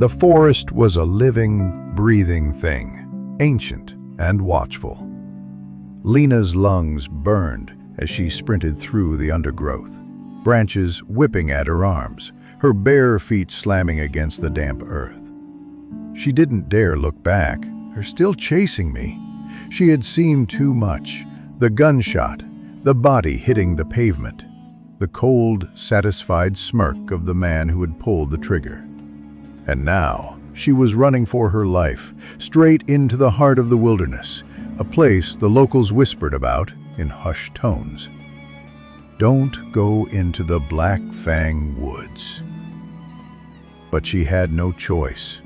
The forest was a living, breathing thing, ancient and watchful. Lena's lungs burned as she sprinted through the undergrowth, branches whipping at her arms, her bare feet slamming against the damp earth. She didn't dare look back. They're still chasing me. She had seen too much. The gunshot, the body hitting the pavement, the cold, satisfied smirk of the man who had pulled the trigger. And now she was running for her life, straight into the heart of the wilderness, a place the locals whispered about in hushed tones. Don't go into the Blackfang woods. But she had no choice.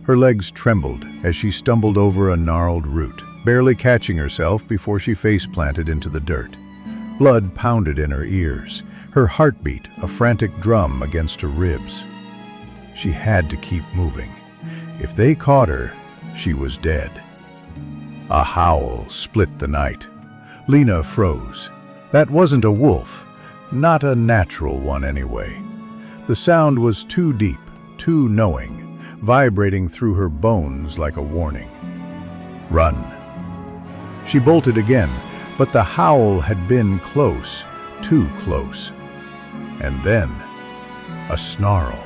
Her legs trembled as she stumbled over a gnarled root, barely catching herself before she face-planted into the dirt. Blood pounded in her ears, her heartbeat a frantic drum against her ribs. She had to keep moving. If they caught her, she was dead. A howl split the night. Lena froze. That wasn't a wolf, not a natural one anyway. The sound was too deep, too knowing, vibrating through her bones like a warning. Run. She bolted again, but the howl had been close, too close. And then, a snarl.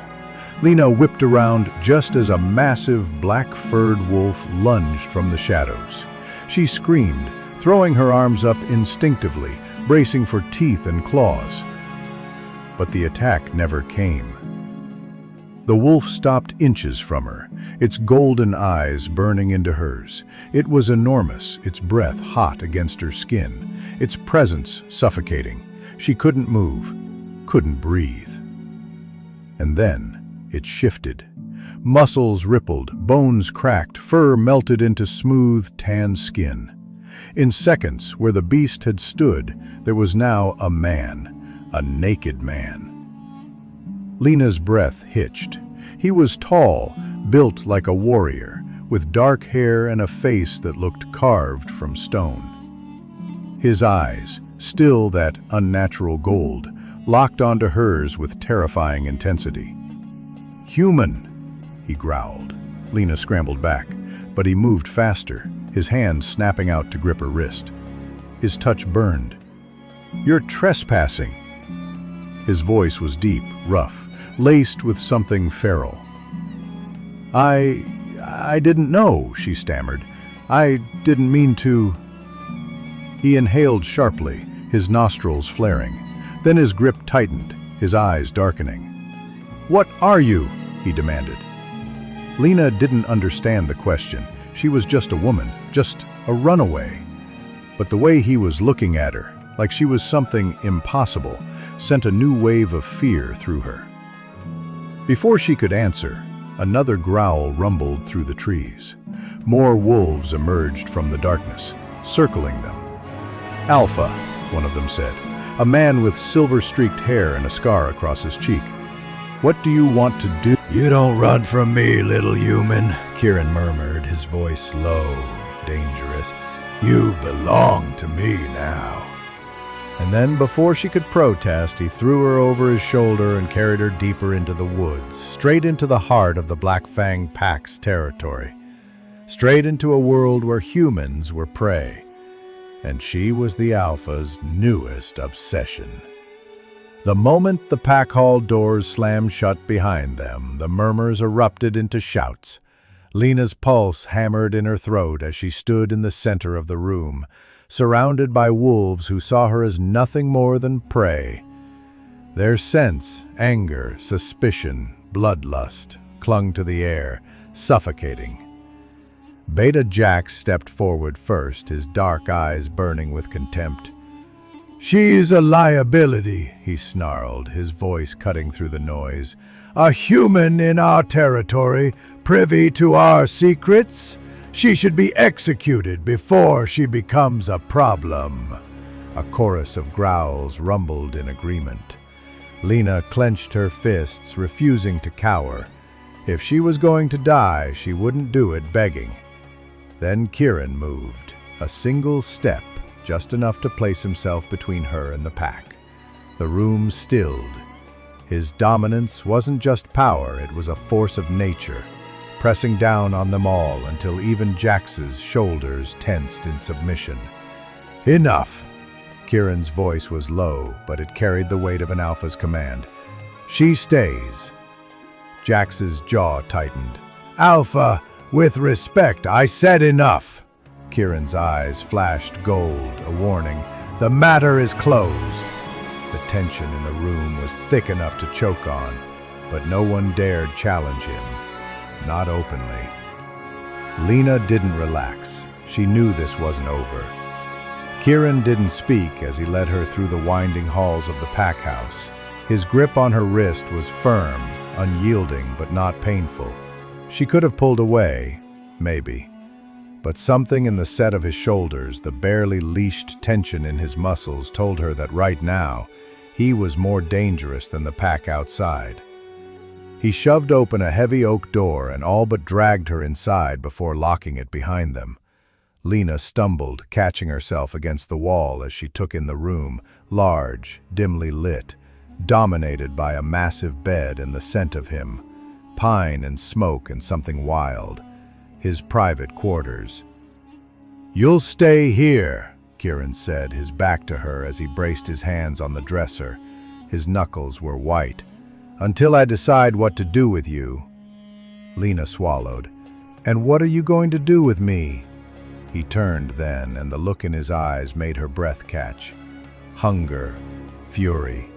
Lena whipped around just as a massive black-furred wolf lunged from the shadows. She screamed, throwing her arms up instinctively, bracing for teeth and claws. But the attack never came. The wolf stopped inches from her, its golden eyes burning into hers. It was enormous, its breath hot against her skin, its presence suffocating. She couldn't move, couldn't breathe. And then it shifted. Muscles rippled, bones cracked, fur melted into smooth, tan skin. In seconds, where the beast had stood, there was now a man, a naked man. Lena's breath hitched. He was tall, built like a warrior, with dark hair and a face that looked carved from stone. His eyes, still that unnatural gold, locked onto hers with terrifying intensity. "Human," he growled. Lena scrambled back, but he moved faster, his hand snapping out to grip her wrist. His touch burned. "You're trespassing." His voice was deep, rough, laced with something feral. I didn't know," she stammered. "I didn't mean to." He inhaled sharply, his nostrils flaring. Then his grip tightened, his eyes darkening. "What are you?" he demanded. Lena didn't understand the question. She was just a woman, just a runaway. But the way he was looking at her, like she was something impossible, sent a new wave of fear through her. Before she could answer, another growl rumbled through the trees. More wolves emerged from the darkness, circling them. "Alpha," one of them said, a man with silver-streaked hair and a scar across his cheek. "What do you want to do?" "You don't run from me, little human," Kieran murmured, his voice low, dangerous. "You belong to me now." And then, before she could protest, he threw her over his shoulder and carried her deeper into the woods, straight into the heart of the Blackfang Pack's territory, straight into a world where humans were prey, and she was the Alpha's newest obsession. The moment the pack hall doors slammed shut behind them, the murmurs erupted into shouts. Lena's pulse hammered in her throat as she stood in the center of the room, surrounded by wolves who saw her as nothing more than prey. Their scents, anger, suspicion, bloodlust, clung to the air, suffocating. Beta Jack stepped forward first, his dark eyes burning with contempt. "She's a liability," he snarled, his voice cutting through the noise. "A human in our territory, privy to our secrets. She should be executed before she becomes a problem." A chorus of growls rumbled in agreement. Lena clenched her fists, refusing to cower. If she was going to die, she wouldn't do it begging. Then Kieran moved, a single step, just enough to place himself between her and the pack. The room stilled. His dominance wasn't just power, it was a force of nature, pressing down on them all until even Jax's shoulders tensed in submission. "Enough!" Kieran's voice was low, but it carried the weight of an alpha's command. "She stays." Jax's jaw tightened. "Alpha, with respect, I said enough!" Kieran's eyes flashed gold, a warning. "The matter is closed." The tension in the room was thick enough to choke on, but no one dared challenge him. Not openly. Lena didn't relax. She knew this wasn't over. Kieran didn't speak as he led her through the winding halls of the pack house. His grip on her wrist was firm, unyielding but not painful. She could have pulled away, maybe. But something in the set of his shoulders, the barely leashed tension in his muscles, told her that right now, he was more dangerous than the pack outside. He shoved open a heavy oak door and all but dragged her inside before locking it behind them. Lena stumbled, catching herself against the wall as she took in the room, large, dimly lit, dominated by a massive bed and the scent of him, pine and smoke and something wild, his private quarters. "You'll stay here," Kieran said, his back to her as he braced his hands on the dresser. His knuckles were white. "Until I decide what to do with you." Lena swallowed. "And what are you going to do with me?" He turned then, and the look in his eyes made her breath catch. Hunger, fury,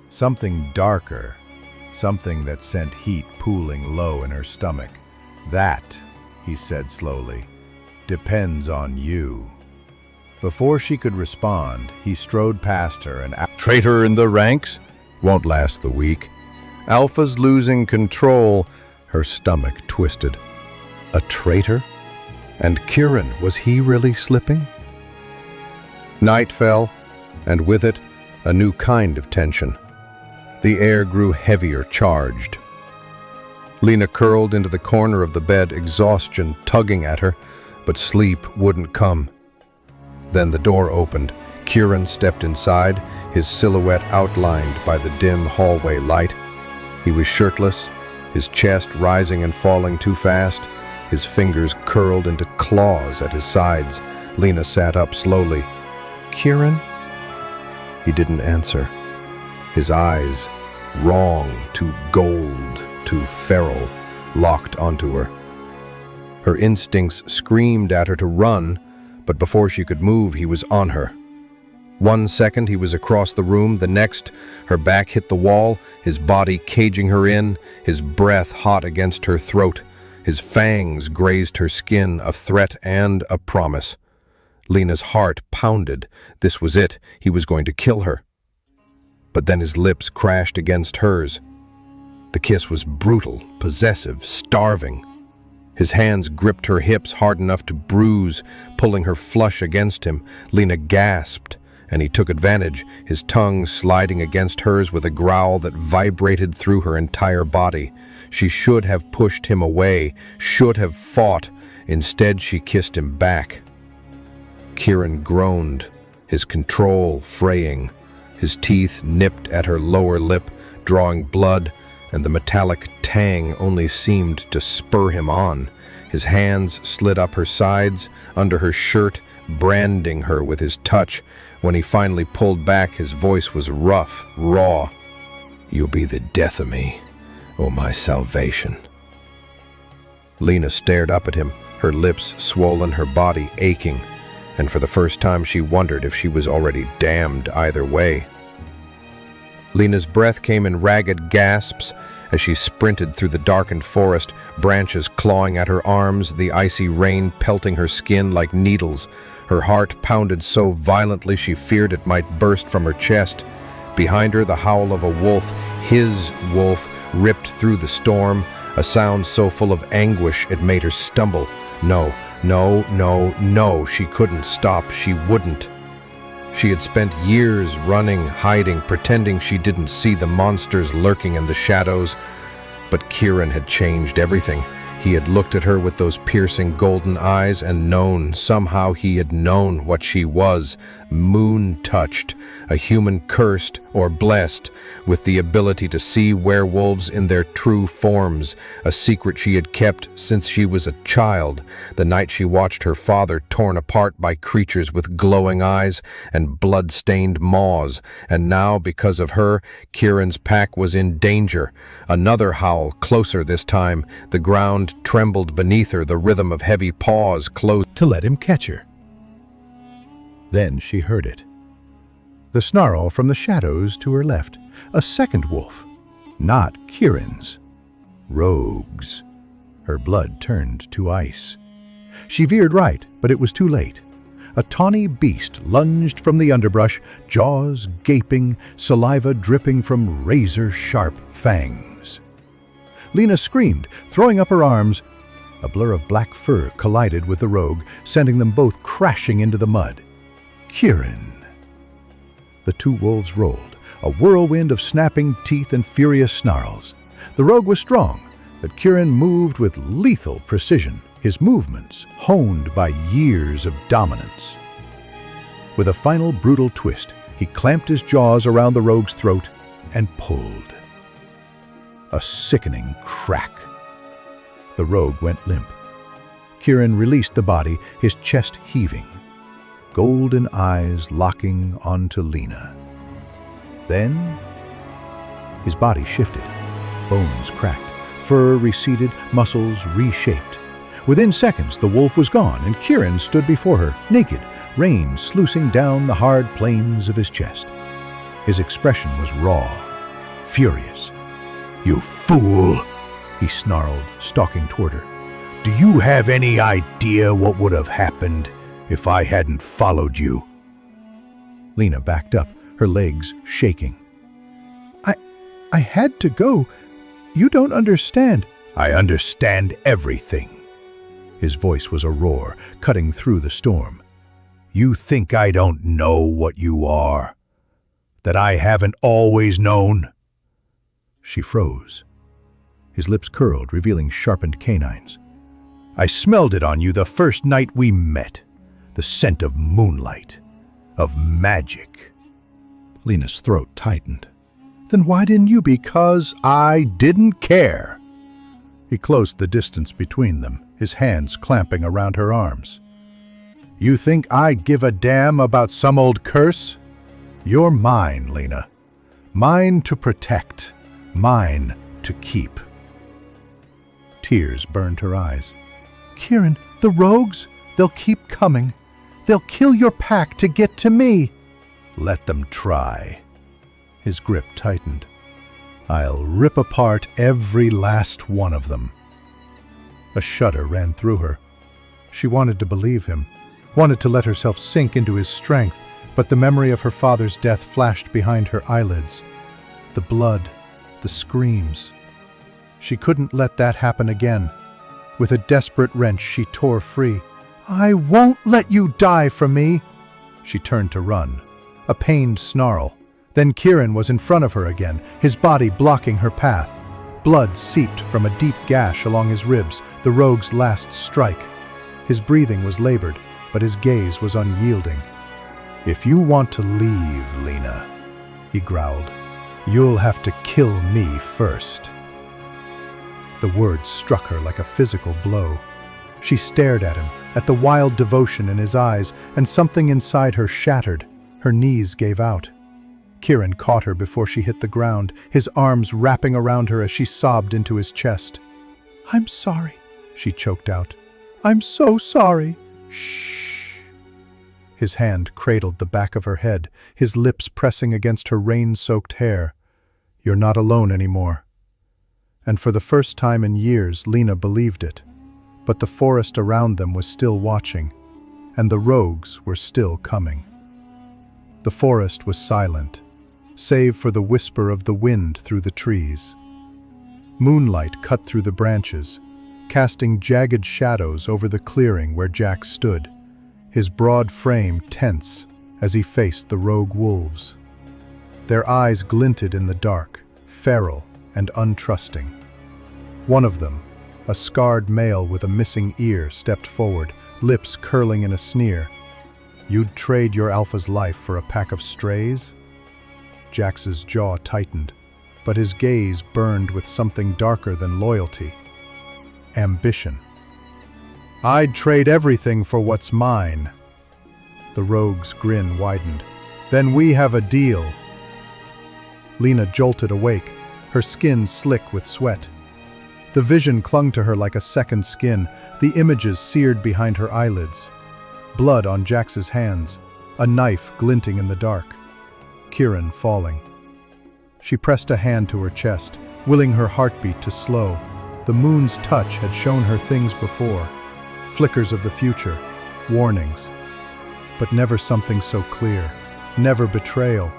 something darker, something that sent heat pooling low in her stomach. "That," he said slowly, "depends on you." Before she could respond, he strode past her and Traitor in the ranks? Won't last the week. Alpha's losing control. Her stomach twisted. A traitor? And Kieran, was he really slipping? Night fell, and with it, a new kind of tension. The air grew heavier, charged. Lena curled into the corner of the bed, exhaustion tugging at her, but sleep wouldn't come. Then the door opened. Kieran stepped inside, his silhouette outlined by the dim hallway light. He was shirtless, his chest rising and falling too fast, his fingers curled into claws at his sides. Lena sat up slowly. "Kieran?" He didn't answer. His eyes, wrong, too gold, too feral, locked onto her. Her instincts screamed at her to run, but before she could move, he was on her. 1 second he was across the room, the next her back hit the wall, his body caging her in, his breath hot against her throat. His fangs grazed her skin, a threat and a promise. Lena's heart pounded. This was it. He was going to kill her. But then his lips crashed against hers. The kiss was brutal, possessive, starving. His hands gripped her hips hard enough to bruise, pulling her flush against him. Lena gasped, and he took advantage, his tongue sliding against hers with a growl that vibrated through her entire body. She should have pushed him away, should have fought. Instead, she kissed him back. Kieran groaned, his control fraying. His teeth nipped at her lower lip, drawing blood, and the metallic tang only seemed to spur him on. His hands slid up her sides, under her shirt, branding her with his touch. When he finally pulled back, his voice was rough, raw. "You'll be the death of me, oh my salvation." Lena stared up at him, her lips swollen, her body aching, and for the first time she wondered if she was already damned either way. Lena's breath came in ragged gasps as she sprinted through the darkened forest, branches clawing at her arms, the icy rain pelting her skin like needles. Her heart pounded so violently she feared it might burst from her chest. Behind her, the howl of a wolf, his wolf, ripped through the storm, a sound so full of anguish it made her stumble. No, no, no, no, she couldn't stop, she wouldn't. She had spent years running, hiding, pretending she didn't see the monsters lurking in the shadows. But Kieran had changed everything. He had looked at her with those piercing golden eyes and known, somehow he had known what she was, moon-touched, a human cursed or blessed, with the ability to see werewolves in their true forms, a secret she had kept since she was a child, the night she watched her father torn apart by creatures with glowing eyes and blood-stained maws, and now, because of her, Kieran's pack was in danger. Another howl, closer this time, the ground trembled beneath her, the rhythm of heavy paws closed to let him catch her. Then she heard it. The snarl from the shadows to her left. A second wolf. Not Kieran's. Rogues. Her blood turned to ice. She veered right, but it was too late. A tawny beast lunged from the underbrush, jaws gaping, saliva dripping from razor-sharp fangs. Lena screamed, throwing up her arms. A blur of black fur collided with the rogue, sending them both crashing into the mud. Kieran. The two wolves rolled, a whirlwind of snapping teeth and furious snarls. The rogue was strong, but Kieran moved with lethal precision, his movements honed by years of dominance. With a final brutal twist, he clamped his jaws around the rogue's throat and pulled. A sickening crack. The rogue went limp. Kieran released the body, his chest heaving, golden eyes locking onto Lena. Then, his body shifted. Bones cracked, fur receded, muscles reshaped. Within seconds, the wolf was gone, and Kieran stood before her, naked, rain sluicing down the hard plains of his chest. His expression was raw, furious. "You fool!" he snarled, stalking toward her. "Do you have any idea what would have happened if I hadn't followed you?" Lena backed up, her legs shaking. I had to go. You don't understand." "I understand everything." His voice was a roar, cutting through the storm. "You think I don't know what you are? That I haven't always known?" She froze. His lips curled, revealing sharpened canines. "I smelled it on you the first night we met. The scent of moonlight, of magic." Lena's throat tightened. "Then why didn't you?" "Because I didn't care." He closed the distance between them, his hands clamping around her arms. "You think I give a damn about some old curse? You're mine, Lena. Mine to protect, mine to keep." Tears burned her eyes. "Kieran, the rogues, they'll keep coming. They'll kill your pack to get to me." "Let them try." His grip tightened. "I'll rip apart every last one of them." A shudder ran through her. She wanted to believe him, wanted to let herself sink into his strength, but the memory of her father's death flashed behind her eyelids. The blood, the screams. She couldn't let that happen again. With a desperate wrench, she tore free. "I won't let you die for me!" She turned to run. A pained snarl. Then Kieran was in front of her again, his body blocking her path. Blood seeped from a deep gash along his ribs, the rogue's last strike. His breathing was labored, but his gaze was unyielding. "If you want to leave, Lena," he growled, "you'll have to kill me first." The words struck her like a physical blow. She stared at him, at the wild devotion in his eyes, and something inside her shattered. Her knees gave out. Kieran caught her before she hit the ground, his arms wrapping around her as she sobbed into his chest. "I'm sorry," she choked out. "I'm so sorry." "Shh." His hand cradled the back of her head, his lips pressing against her rain-soaked hair. "You're not alone anymore." And for the first time in years, Lena believed it. But the forest around them was still watching, and the rogues were still coming. The forest was silent, save for the whisper of the wind through the trees. Moonlight cut through the branches, casting jagged shadows over the clearing where Jack stood, his broad frame tense as he faced the rogue wolves. Their eyes glinted in the dark, feral and untrusting. One of them, A scarred male with a missing ear stepped forward, lips curling in a sneer. "You'd trade your alpha's life for a pack of strays?" Jax's jaw tightened, but his gaze burned with something darker than loyalty. Ambition. "I'd trade everything for what's mine." The rogue's grin widened. "Then we have a deal." Lena jolted awake, her skin slick with sweat. The vision clung to her like a second skin, the images seared behind her eyelids. Blood on Jax's hands, a knife glinting in the dark. Kieran falling. She pressed a hand to her chest, willing her heartbeat to slow. The moon's touch had shown her things before. Flickers of the future, warnings. But never something so clear, never betrayal.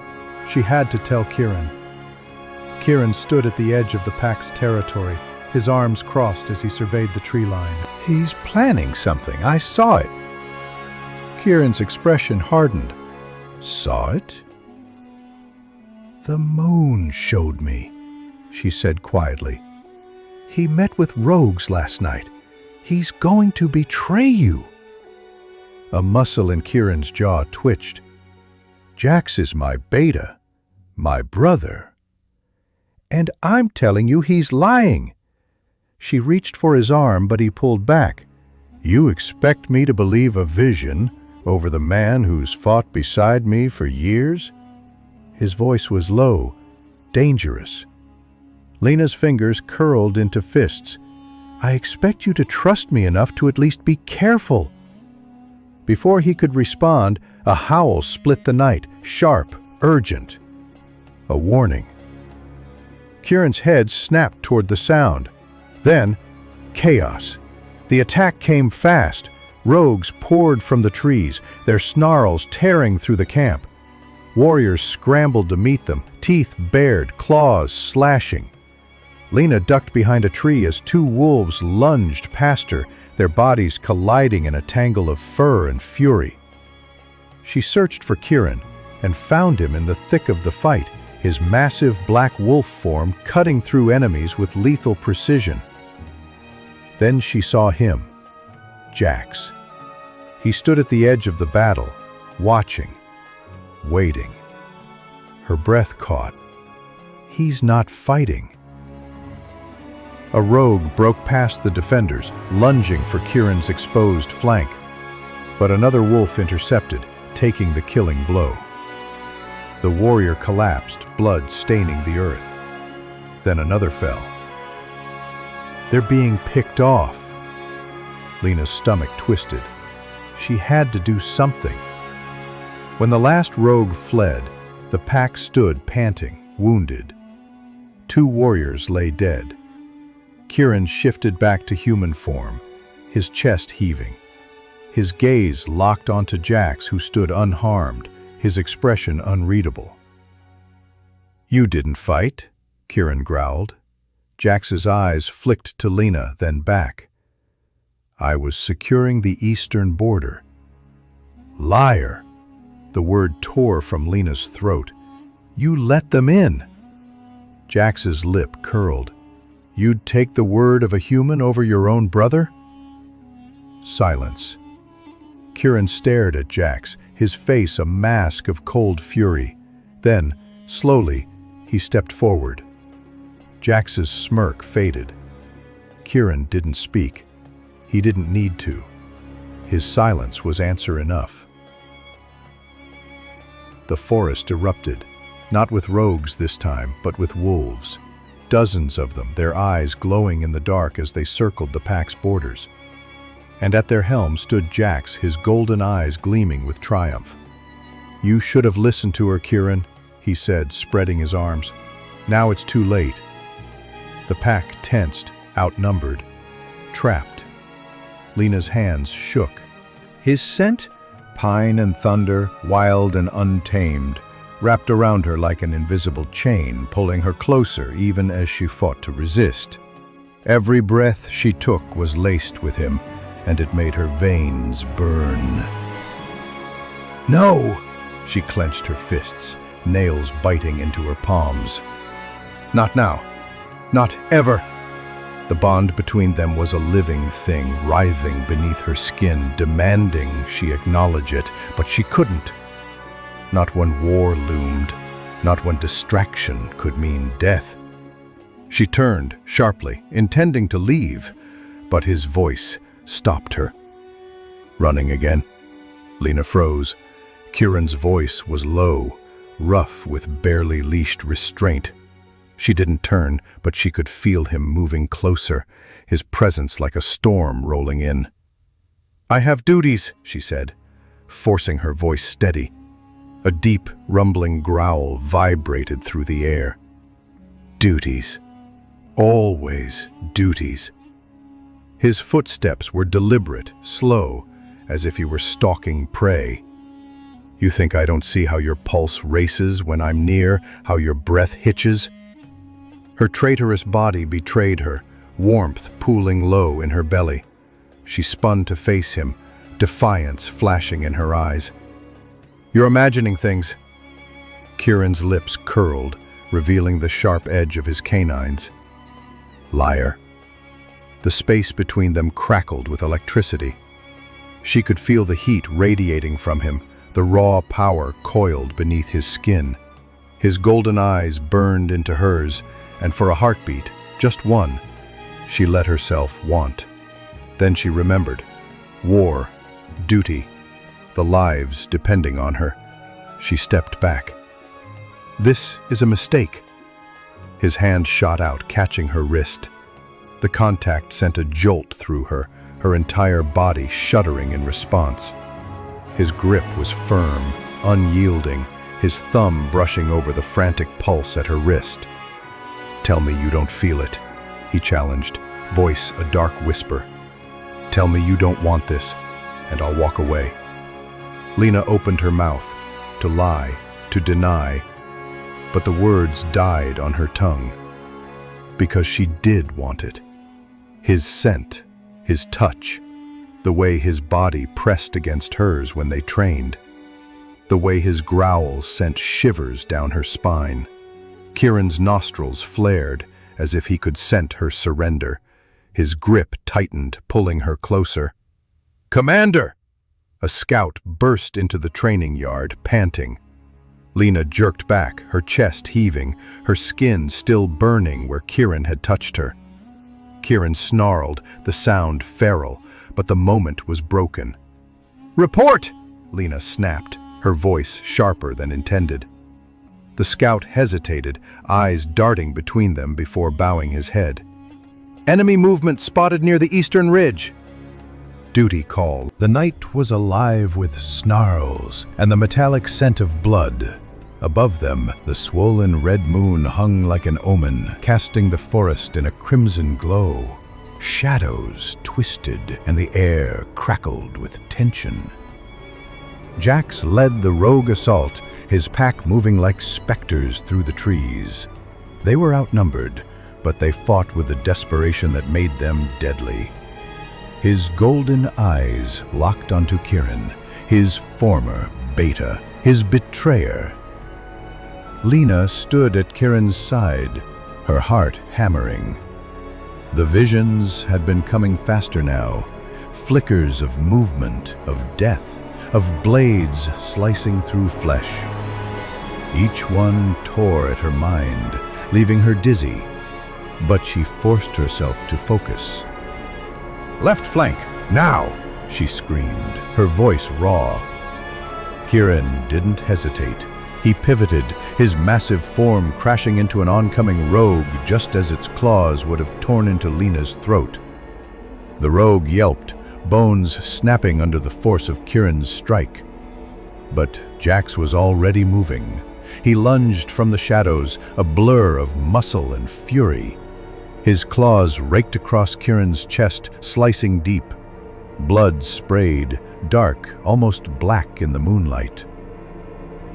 She had to tell Kieran. Kieran stood at the edge of the pack's territory, his arms crossed as he surveyed the tree line. "He's planning something. I saw it." Kieran's expression hardened. "Saw it?" "The moon showed me," she said quietly. "He met with rogues last night. He's going to betray you." A muscle in Kieran's jaw twitched. "Jax is my beta, my brother. And I'm telling you he's lying." She reached for his arm, but he pulled back. "You expect me to believe a vision over the man who's fought beside me for years?" His voice was low, dangerous. Lena's fingers curled into fists. "I expect you to trust me enough to at least be careful." Before he could respond, a howl split the night, sharp, urgent. A warning. Kieran's head snapped toward the sound. Then, chaos. The attack came fast. Rogues poured from the trees, their snarls tearing through the camp. Warriors scrambled to meet them, teeth bared, claws slashing. Lena ducked behind a tree as two wolves lunged past her, their bodies colliding in a tangle of fur and fury. She searched for Kieran and found him in the thick of the fight, his massive black wolf form cutting through enemies with lethal precision. Then she saw him, Jax. He stood at the edge of the battle, watching, waiting. Her breath caught. He's not fighting. A rogue broke past the defenders, lunging for Kieran's exposed flank. But another wolf intercepted, taking the killing blow. The warrior collapsed, blood staining the earth. Then another fell. "They're being picked off." Lena's stomach twisted. She had to do something. When the last rogue fled, the pack stood panting, wounded. Two warriors lay dead. Kieran shifted back to human form, his chest heaving. His gaze locked onto Jax, who stood unharmed, his expression unreadable. "You didn't fight," Kieran growled. Jax's eyes flicked to Lena, then back. "I was securing the eastern border." "Liar!" The word tore from Lena's throat. "You let them in!" Jax's lip curled. "You'd take the word of a human over your own brother?" Silence. Kieran stared at Jax, his face a mask of cold fury. Then, slowly, he stepped forward. Jax's smirk faded. Kieran didn't speak. He didn't need to. His silence was answer enough. The forest erupted, not with rogues this time, but with wolves. Dozens of them, their eyes glowing in the dark as they circled the pack's borders. And at their helm stood Jax, his golden eyes gleaming with triumph. "You should have listened to her, Kieran," he said, spreading his arms. "Now it's too late." The pack tensed, outnumbered, trapped. Lena's hands shook. His scent, pine and thunder, wild and untamed, wrapped around her like an invisible chain, pulling her closer even as she fought to resist. Every breath she took was laced with him, and it made her veins burn. "No!" She clenched her fists, nails biting into her palms. "Not now. Not ever." The bond between them was a living thing, writhing beneath her skin, demanding she acknowledge it, but she couldn't. Not when war loomed, not when distraction could mean death. She turned sharply, intending to leave, but his voice stopped her. Running again? Lena froze. Kieran's voice was low, rough with barely leashed restraint. She didn't turn, but she could feel him moving closer, his presence like a storm rolling in. "I have duties," she said, forcing her voice steady. A deep, rumbling growl vibrated through the air. Duties. Always duties. His footsteps were deliberate, slow, as if he were stalking prey. "You think I don't see how your pulse races when I'm near, how your breath hitches?" Her traitorous body betrayed her, warmth pooling low in her belly. She spun to face him, defiance flashing in her eyes. "You're imagining things." Kieran's lips curled, revealing the sharp edge of his canines. Liar. The space between them crackled with electricity. She could feel the heat radiating from him, the raw power coiled beneath his skin. His golden eyes burned into hers, and for a heartbeat, just one, she let herself want. Then she remembered. War, duty, the lives depending on her. She stepped back. "This is a mistake." His hand shot out, catching her wrist. The contact sent a jolt through her entire body shuddering in response. His grip was firm, unyielding, his thumb brushing over the frantic pulse at her wrist. "Tell me you don't feel it," he challenged, voice a dark whisper. "Tell me you don't want this, and I'll walk away." Lena opened her mouth, to lie, to deny, but the words died on her tongue. Because she did want it. His scent, his touch, the way his body pressed against hers when they trained, the way his growl sent shivers down her spine. Kieran's nostrils flared as if he could scent her surrender. His grip tightened, pulling her closer. "Commander!" A scout burst into the training yard, panting. Lena jerked back, her chest heaving, her skin still burning where Kieran had touched her. Kieran snarled, the sound feral, but the moment was broken. "Report!" Lena snapped, her voice sharper than intended. The scout hesitated, eyes darting between them before bowing his head. "Enemy movement spotted near the eastern ridge." Duty call. The night was alive with snarls and the metallic scent of blood. Above them, the swollen red moon hung like an omen, casting the forest in a crimson glow. Shadows twisted and the air crackled with tension. Jax led the rogue assault, his pack moving like specters through the trees. They were outnumbered, but they fought with a desperation that made them deadly. His golden eyes locked onto Kieran, his former beta, his betrayer. Lena stood at Kieran's side, her heart hammering. The visions had been coming faster now, flickers of movement, of death, of blades slicing through flesh. Each one tore at her mind, leaving her dizzy, but she forced herself to focus. "Left flank, now!" she screamed, her voice raw. Kieran didn't hesitate. He pivoted, his massive form crashing into an oncoming rogue just as its claws would have torn into Lena's throat. The rogue yelped, bones snapping under the force of Kieran's strike. But Jax was already moving. He lunged from the shadows, a blur of muscle and fury. His claws raked across Kieran's chest, slicing deep. Blood sprayed, dark, almost black in the moonlight.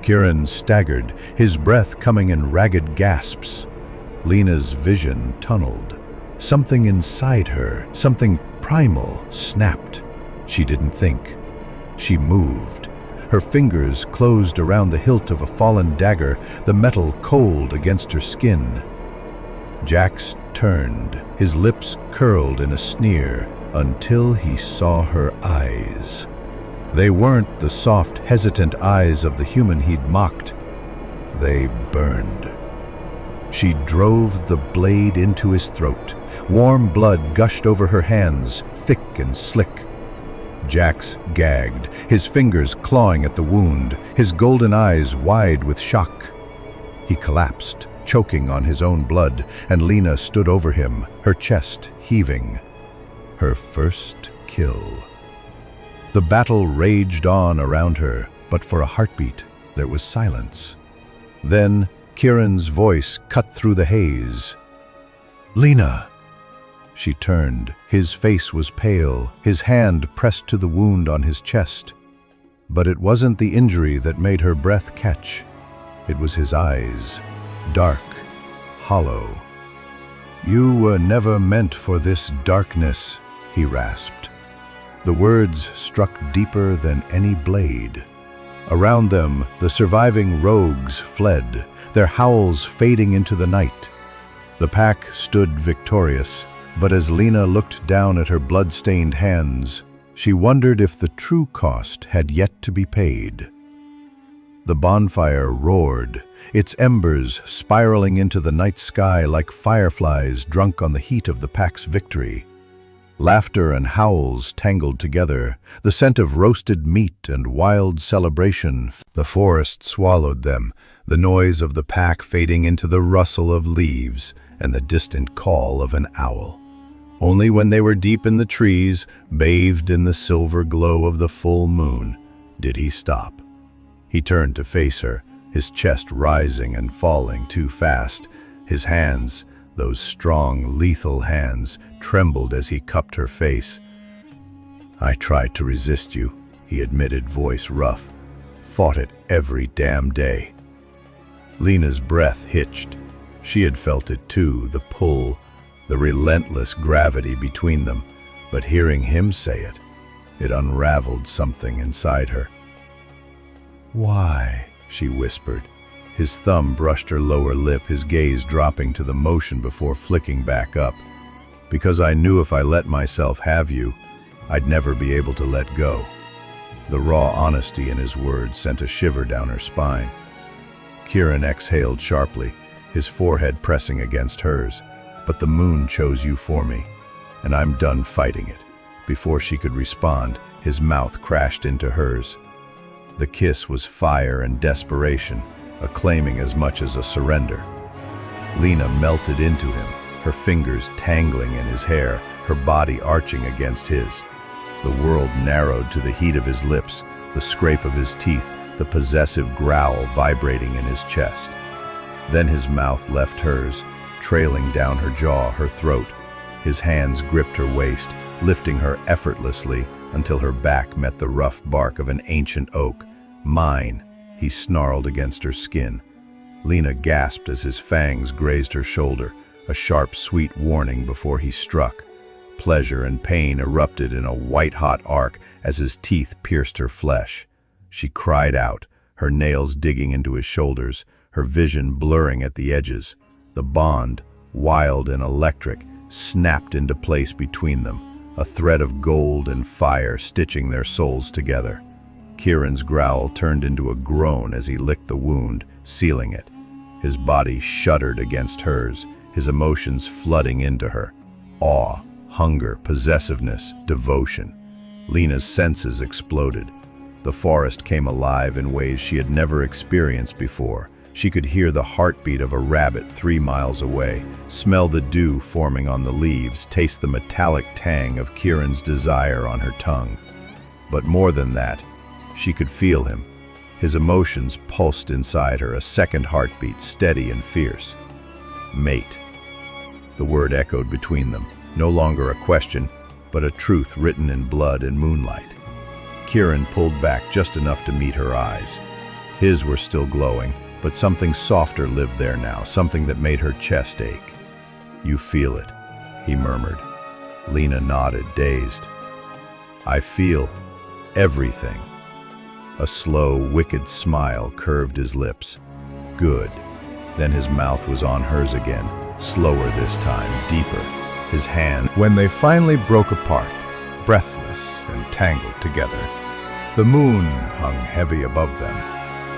Kieran staggered, his breath coming in ragged gasps. Lena's vision tunneled. Something inside her, something primal, snapped. She didn't think. She moved. Her fingers closed around the hilt of a fallen dagger, the metal cold against her skin. Jax turned, his lips curled in a sneer, until he saw her eyes. They weren't the soft, hesitant eyes of the human he'd mocked. They burned. She drove the blade into his throat. Warm blood gushed over her hands, thick and slick. Jax gagged, his fingers clawing at the wound, his golden eyes wide with shock. He collapsed, choking on his own blood, and Lena stood over him, her chest heaving. Her first kill. The battle raged on around her, but for a heartbeat, there was silence. Then Kieran's voice cut through the haze. "Lena!" She turned. His face was pale, his hand pressed to the wound on his chest. But it wasn't the injury that made her breath catch. It was his eyes, dark, hollow. "You were never meant for this darkness," he rasped. The words struck deeper than any blade. Around them, the surviving rogues fled, their howls fading into the night. The pack stood victorious, but as Lena looked down at her blood-stained hands, she wondered if the true cost had yet to be paid. The bonfire roared, its embers spiraling into the night sky like fireflies drunk on the heat of the pack's victory. Laughter and howls tangled together, the scent of roasted meat and wild celebration. The forest swallowed them, the noise of the pack fading into the rustle of leaves and the distant call of an owl. Only when they were deep in the trees, bathed in the silver glow of the full moon, did he stop. He turned to face her, his chest rising and falling too fast. His hands, those strong, lethal hands, trembled as he cupped her face. "I tried to resist you," he admitted, voice rough. "Fought it every damn day." Lena's breath hitched. She had felt it too, the pull, the relentless gravity between them, but hearing him say it, it unraveled something inside her. "Why?" she whispered. His thumb brushed her lower lip, his gaze dropping to the motion before flicking back up. "Because I knew if I let myself have you, I'd never be able to let go." The raw honesty in his words sent a shiver down her spine. Kieran exhaled sharply, his forehead pressing against hers. "But the moon chose you for me, and I'm done fighting it." Before she could respond, his mouth crashed into hers. The kiss was fire and desperation, a claiming as much as a surrender. Lena melted into him, her fingers tangling in his hair, her body arching against his. The world narrowed to the heat of his lips, the scrape of his teeth, the possessive growl vibrating in his chest. Then his mouth left hers, trailing down her jaw, her throat. His hands gripped her waist, lifting her effortlessly until her back met the rough bark of an ancient oak. "Mine," he snarled against her skin. Lena gasped as his fangs grazed her shoulder, a sharp, sweet warning before he struck. Pleasure and pain erupted in a white-hot arc as his teeth pierced her flesh. She cried out, her nails digging into his shoulders, her vision blurring at the edges. The bond, wild and electric, snapped into place between them, a thread of gold and fire stitching their souls together. Kieran's growl turned into a groan as he licked the wound, sealing it. His body shuddered against hers, his emotions flooding into her. Awe, hunger, possessiveness, devotion. Lena's senses exploded. The forest came alive in ways she had never experienced before. She could hear the heartbeat of a rabbit 3 miles away, smell the dew forming on the leaves, taste the metallic tang of Kieran's desire on her tongue. But more than that, she could feel him. His emotions pulsed inside her, a second heartbeat, steady and fierce. Mate. The word echoed between them, no longer a question, but a truth written in blood and moonlight. Kieran pulled back just enough to meet her eyes. His were still glowing, but something softer lived there now, something that made her chest ache. "You feel it," he murmured. Lena nodded, dazed. "I feel everything." A slow, wicked smile curved his lips. "Good." Then his mouth was on hers again, slower this time, deeper. His hand, when they finally broke apart, breathless and tangled together, the moon hung heavy above them,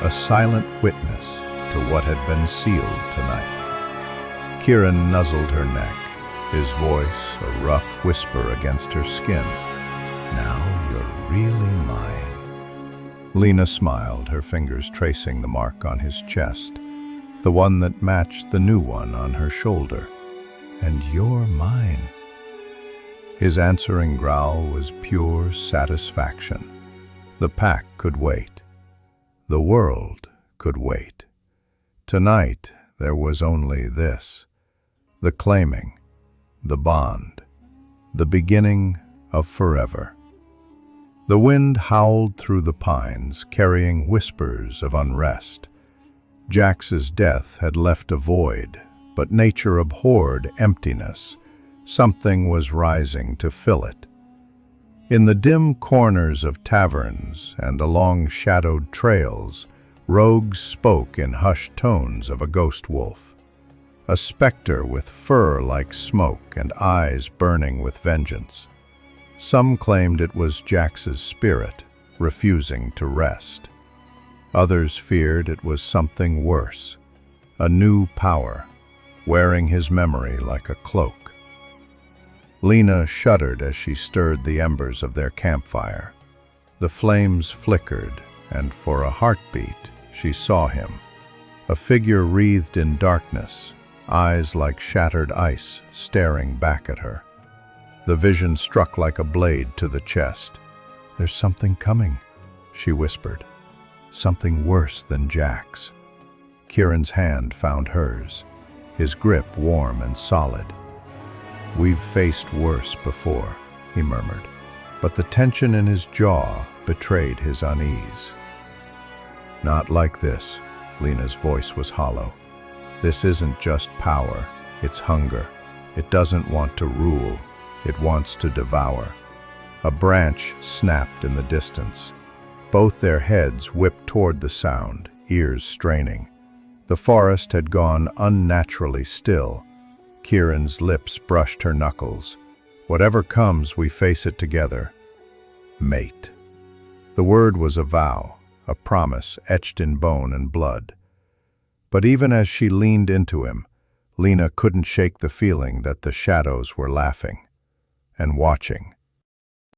a silent witness to what had been sealed tonight. Kieran nuzzled her neck, his voice a rough whisper against her skin. "Now you're really mine." Lena smiled, her fingers tracing the mark on his chest, the one that matched the new one on her shoulder. "And you're mine." His answering growl was pure satisfaction. The pack could wait. The world could wait. Tonight there was only this: the claiming, the bond, the beginning of forever. The wind howled through the pines, carrying whispers of unrest. Jax's death had left a void, but nature abhorred emptiness. Something was rising to fill it. In the dim corners of taverns and along shadowed trails, rogues spoke in hushed tones of a ghost wolf, a specter with fur like smoke and eyes burning with vengeance. Some claimed it was Jax's spirit, refusing to rest. Others feared it was something worse, a new power, wearing his memory like a cloak. Lena shuddered as she stirred the embers of their campfire. The flames flickered, and for a heartbeat she saw him, a figure wreathed in darkness, eyes like shattered ice staring back at her. The vision struck like a blade to the chest. "There's something coming," she whispered. "Something worse than Jax." Kieran's hand found hers, his grip warm and solid. "We've faced worse before," he murmured, but the tension in his jaw betrayed his unease. "Not like this," Lena's voice was hollow. "This isn't just power, it's hunger. It doesn't want to rule, it wants to devour." A branch snapped in the distance. Both their heads whipped toward the sound, ears straining. The forest had gone unnaturally still. Kieran's lips brushed her knuckles. "Whatever comes, we face it together. Mate." The word was a vow, a promise etched in bone and blood. But even as she leaned into him, Lena couldn't shake the feeling that the shadows were laughing and watching.